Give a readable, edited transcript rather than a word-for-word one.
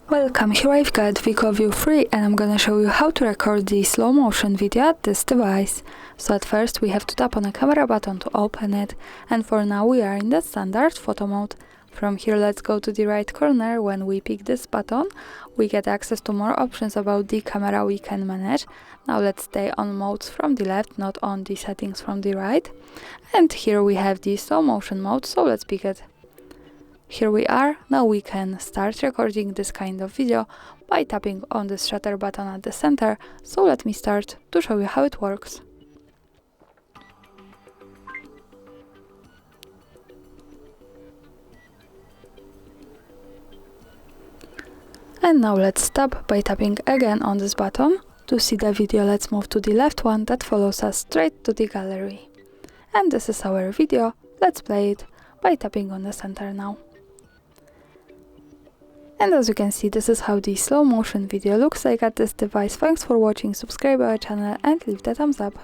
Welcome, here I've got WIKO View 3 and I'm gonna show you how to record the slow motion video at this device. So at first we have to tap on the camera button to open it, and for now we are in the standard photo mode. From here let's go to the right corner. When we pick this button we get access to more options about the camera we can manage. Now let's stay on modes from the left, not on the settings from the right. And here we have the slow motion mode, so let's pick it. Here we are. Now we can start recording this kind of video by tapping on the shutter button at the center. So let me start to show you how it works. And now let's stop by tapping again on this button. To see the video, let's move to the left one that follows us straight to the gallery. And this is our video. Let's play it by tapping on the center now. And as you can see, this is how the slow motion video looks like at this device. Thanks for watching, subscribe our channel and leave the thumbs up.